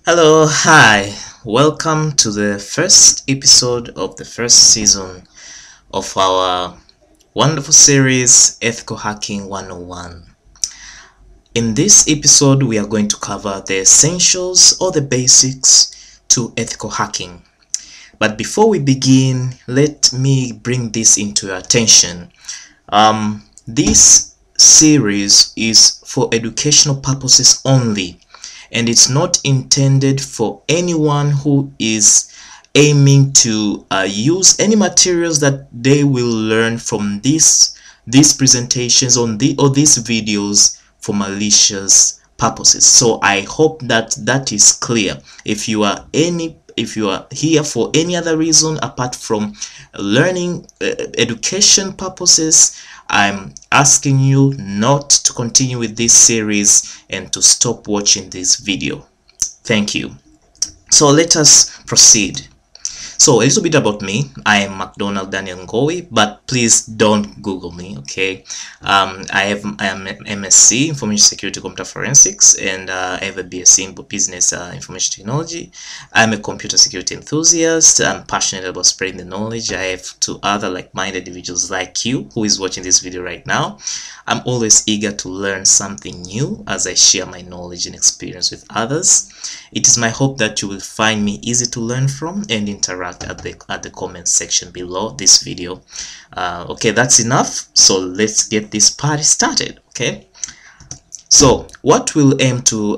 Hello, hi. Welcome to the first episode of the first season of our wonderful series Ethical Hacking 101. In this episode, we are going to cover the essentials or the basics to ethical hacking. But before we begin, let me bring this into your attention. This series is for educational purposes only, and it's not intended for anyone who is aiming to use any materials that they will learn from these presentations or these videos for malicious purposes. So I hope that is clear. If you are here for any other reason apart from learning education purposes, I'm asking you not to continue with this series and to stop watching this video. Thank you. So let us proceed. So a little bit about me. I am McDonald Daniel Ngowi, but please don't Google me, okay? I am MSc Information Security Computer Forensics, and I have a BSc in Business Information Technology. I'm a computer security enthusiast. I'm passionate about spreading the knowledge. I have two other like-minded individuals like you who is watching this video right now. I'm always eager to learn something new as I share my knowledge and experience with others. It is my hope that you will find me easy to learn from and interact at the comment section below this video. Okay, that's enough. So let's get this party started. Okay. So what we'll aim to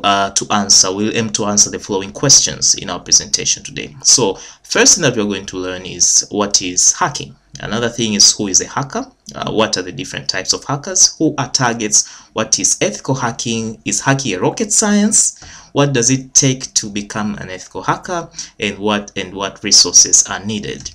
answer, we'll aim to answer the following questions in our presentation today. So first thing that we're going to learn is what is hacking. Another thing is who is a hacker, what are the different types of hackers, who are targets, what is ethical hacking, is hacking a rocket science, what does it take to become an ethical hacker, and what resources are needed.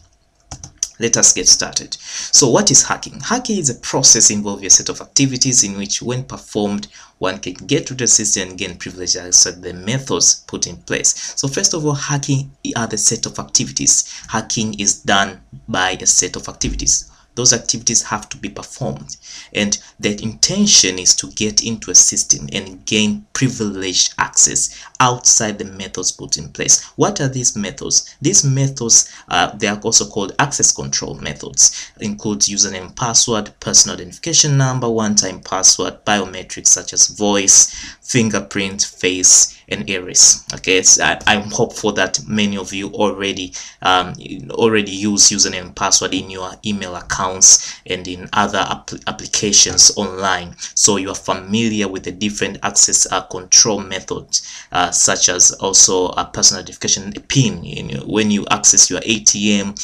Let us get started. So what is hacking? Hacking is a process involving a set of activities in which, when performed, one can get to the system and gain privilege as the methods put in place. So first of all, hacking are the set of activities. Hacking is done by a set of activities. Those activities have to be performed, and the intention is to get into a system and gain privileged access outside the methods put in place. What are these methods? These methods, they are also called access control methods. Includes username, password, personal identification number, one-time password, biometrics such as voice, fingerprint, face, and iris. Okay, I'm hopeful that many of you already use username and password in your email accounts and in other applications online, so you are familiar with the different access control methods, such as also a personal identification, a PIN. When you access your ATM,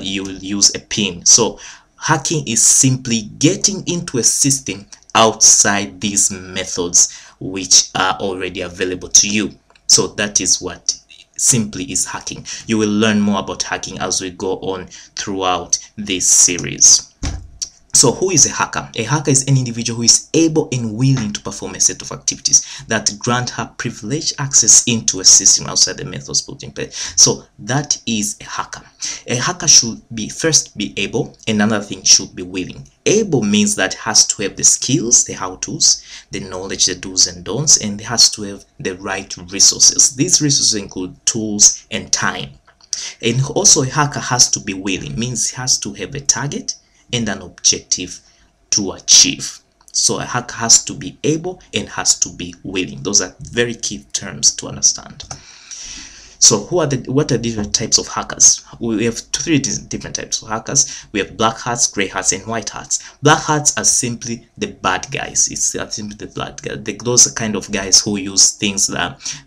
you will use a PIN. So hacking is simply getting into a system outside these methods which are already available to you. So that is what simply is hacking. You will learn more about hacking as we go on throughout this series. So who is a hacker? A hacker is an individual who is able and willing to perform a set of activities that grant her privileged access into a system outside the methods put in place. So that is a hacker. A hacker should first be able, and another thing should be willing. Able means that it has to have the skills, the how-tos, the knowledge, the do's and don'ts, and it has to have the right resources. These resources include tools and time. And also a hacker has to be willing, means he has to have a target and an objective to achieve. So a hacker has to be able and has to be willing. Those are very key terms to understand. So what are different types of hackers? We have three different types of hackers. We have black hats, gray hats, and white hats. Black hats are simply the bad guys. It's simply the bad guys. Those are kind of guys who use things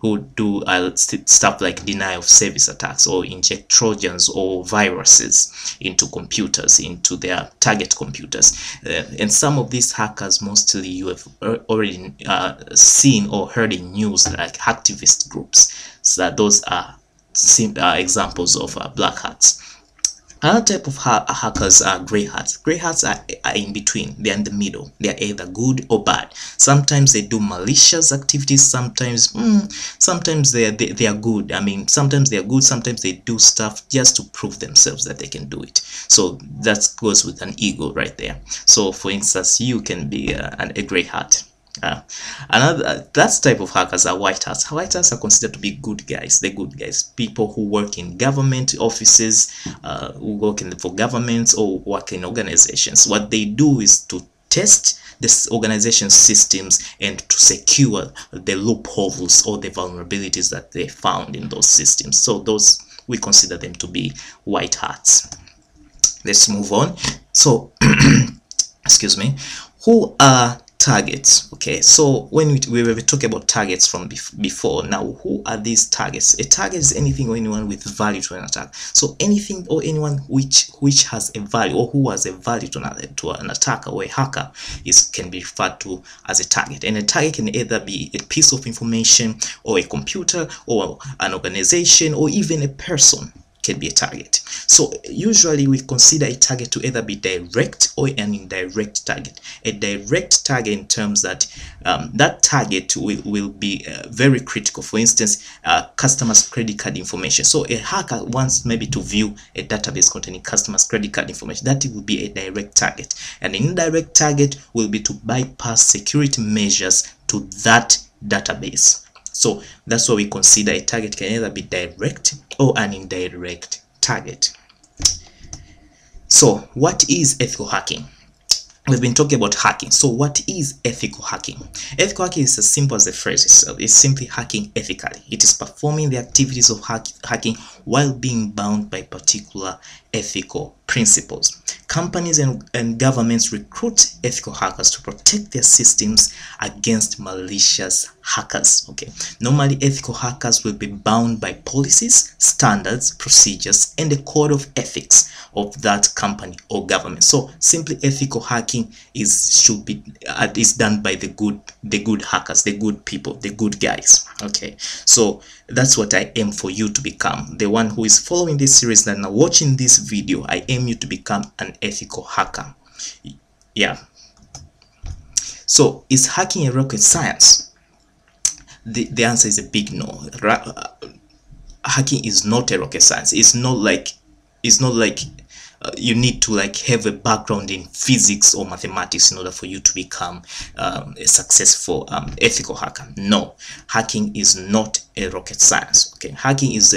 who do stuff like denial of service attacks or inject trojans or viruses into computers, into their target computers. And some of these hackers, mostly you have already seen or heard in news, like hacktivist groups. So those are examples of black hats. Another type of hackers are gray hats. Gray hats are in between. They are in the middle. They are either good or bad. Sometimes they do malicious activities. Sometimes they are good. I mean, sometimes they are good. Sometimes they do stuff just to prove themselves that they can do it. So that goes with an ego right there. So for instance, you can be a gray hat. Uh, another that type of hackers are white hats. White hats are considered to be good guys. The good guys, people who work in government offices, who work for governments or work in organizations. What they do is to test this organization systems and to secure the loopholes or the vulnerabilities that they found in those systems. So those, we consider them to be white hats. Let's move on. So excuse me, who are targets? Okay, so when we were talking about targets from before, now who are these targets? A target is anything or anyone with value to an attack. So anything or anyone which has a value, or who has a value to an attacker or a hacker, can be referred to as a target. And a target can either be a piece of information, or a computer, or an organization, or even a person can be a target. So usually we consider a target to either be direct or an indirect target. A direct target in terms that that target will be very critical. For instance, customers' credit card information. So a hacker wants maybe to view a database containing customers' credit card information. That will be a direct target. An indirect target will be to bypass security measures to that database. So that's why we consider a target can either be direct or an indirect target. So what is ethical hacking? We've been talking about hacking. So what is ethical hacking? Ethical hacking is as simple as the phrase itself. It's simply hacking ethically. It is performing the activities of hacking while being bound by particular ethical principles. Companies and governments recruit ethical hackers to protect their systems against malicious hackers. Okay, normally ethical hackers will be bound by policies, standards, procedures, and the code of ethics of that company or government. So simply ethical hacking is done by the good hackers, the good people, the good guys. Okay, so that's what I aim for you to become. The one who is following this series and now watching this video, I aim you to become an ethical hacker. Yeah. So is hacking a rocket science? The answer is a big no. Hacking is not a rocket science. It's not like you need to have a background in physics or mathematics in order for you to become a successful ethical hacker. No, hacking is not a rocket science. Okay, hacking is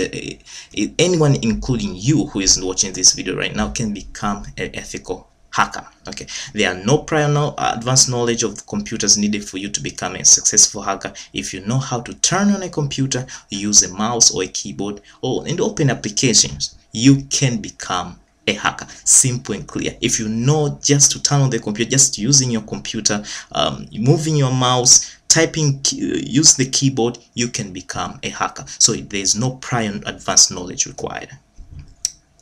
anyone, including you who is watching this video right now, can become an ethical hacker. Okay, there are no prior advanced knowledge of computers needed for you to become a successful hacker. If you know how to turn on a computer, use a mouse or a keyboard, and open applications, you can become a hacker. Simple and clear. If you know just to turn on the computer, just using your computer, moving your mouse, typing, use the keyboard, you can become a hacker. So there is no prior advanced knowledge required.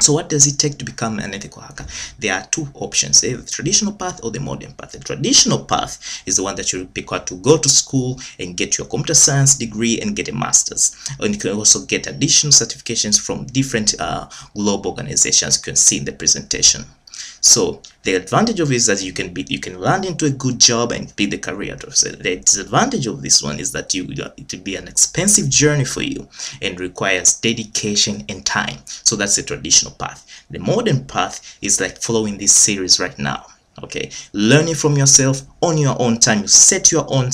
So what does it take to become an ethical hacker? There are two options, either the traditional path or the modern path. The traditional path is the one that you're required to go to school and get your computer science degree and get a master's. And you can also get additional certifications from different global organizations. You can see in the presentation. So the advantage of it is that you can land into a good job and build a career. So the disadvantage of this one is that it will be an expensive journey for you and requires dedication and time. So that's the traditional path. The modern path is like following this series right now. Okay, learning from yourself on your own time. You set your own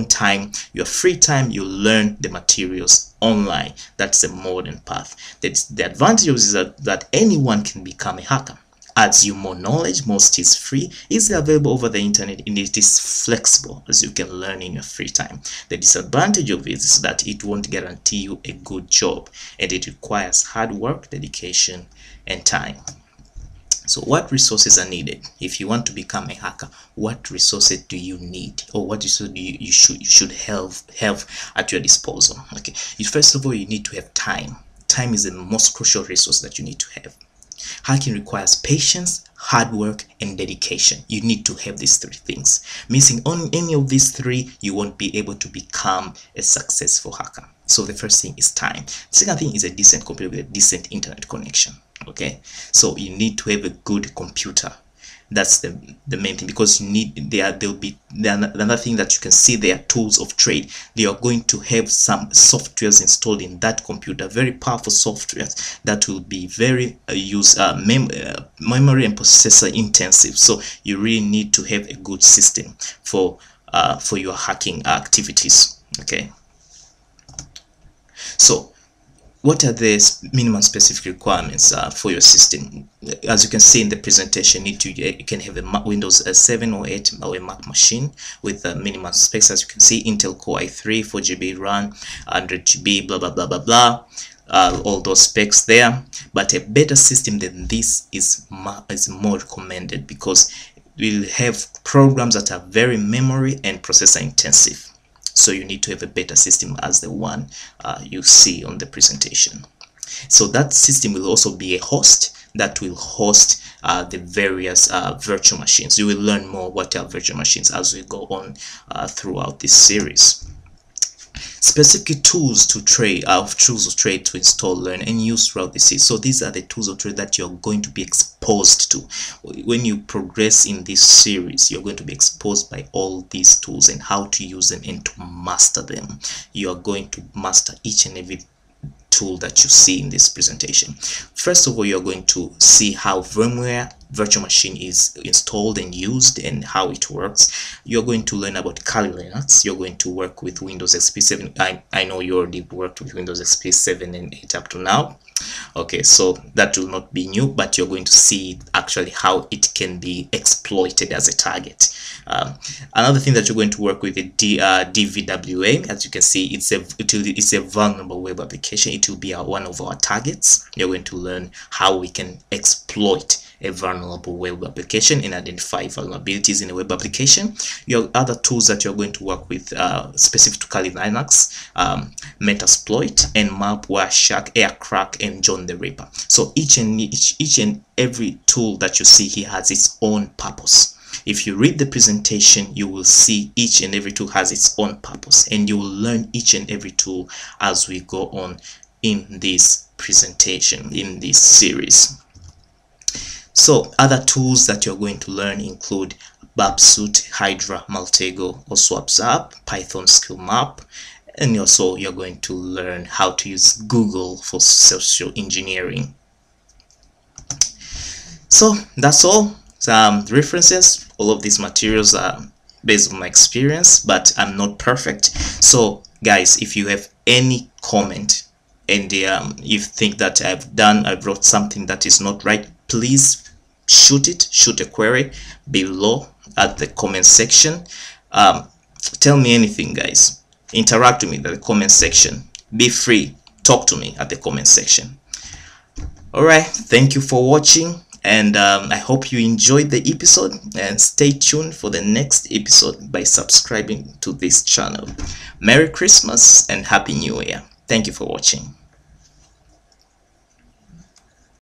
time, your free time. You learn the materials online. That's the modern path. The advantage is that anyone can become a hacker. Adds you more knowledge. Most is free, easily available over the internet, and it is flexible as you can learn in your free time. The disadvantage of it is that it won't guarantee you a good job, and it requires hard work, dedication, and time. So what resources are needed if you want to become a hacker? What resources do you need, or what resources you should have at your disposal? Okay, first of all, you need to have time. Time is the most crucial resource that you need to have. Hacking requires patience, hard work, and dedication. You need to have these three things. Missing on any of these three, you won't be able to become a successful hacker. So the first thing is time. The second thing is a decent computer with a decent internet connection. Okay, so you need to have a good computer. That's the main thing, because you need another thing that you can see, there are tools of trade. They are going to have some softwares installed in that computer, very powerful softwares that will be very memory and processor intensive. So you really need to have a good system for for your hacking activities. Okay, so what are the minimum specific requirements for your system? As you can see in the presentation, you can have a Windows 7 or 8 or a Mac machine with minimum specs. As you can see, Intel Core i3, 4GB RAM, 100GB, blah blah blah blah blah. All those specs there. But a better system than this is more recommended, because we'll have programs that are very memory and processor intensive. So you need to have a better system as the one you see on the presentation. So that system will also be a host that will host the various virtual machines. You will learn more what are virtual machines as we go on throughout this series. Specific tools to trade, to install, learn, and use throughout the series. So these are the tools of trade that you're going to be exposed to when you progress in this series. You're going to be exposed by all these tools and how to use them and to master them. You are going to master each and every tool that you see in this presentation. First of all, you're going to see how VMware virtual machine is installed and used and how it works. You're going to learn about Kali Linux. You're going to work with Windows XP 7. I know you already worked with Windows XP 7 and 8 up to now. Okay, so that will not be new, but you're going to see actually how it can be exploited as a target. Another thing that you're going to work with is DVWA. As you can see, it's a vulnerable web application. It will be one of our targets. You're going to learn how we can exploit a vulnerable web application and identify vulnerabilities in a web application. Your other tools that you're going to work with specific to Kali Linux, Metasploit, Nmap, Wireshark, Aircrack, and John the Ripper. So each and every tool that you see here has its own purpose. If you read the presentation, you will see each and every tool has its own purpose, and you will learn each and every tool as we go on in this presentation, in this series. So other tools that you're going to learn include Babsuit, Hydra, Maltego, or SwapZap, Python Skill Map, and also you're going to learn how to use Google for social engineering. So that's all. Some references. All of these materials are based on my experience, but I'm not perfect. So guys, if you have any comment and you think that I wrote something that is not right, please shoot a query below at the comment section. Tell me anything, guys. Interact with me at the comment section. Be free, talk to me at the comment section. All right, thank you for watching, and I hope you enjoyed the episode, and stay tuned for the next episode by subscribing to this channel. Merry Christmas and Happy New Year. Thank you for watching.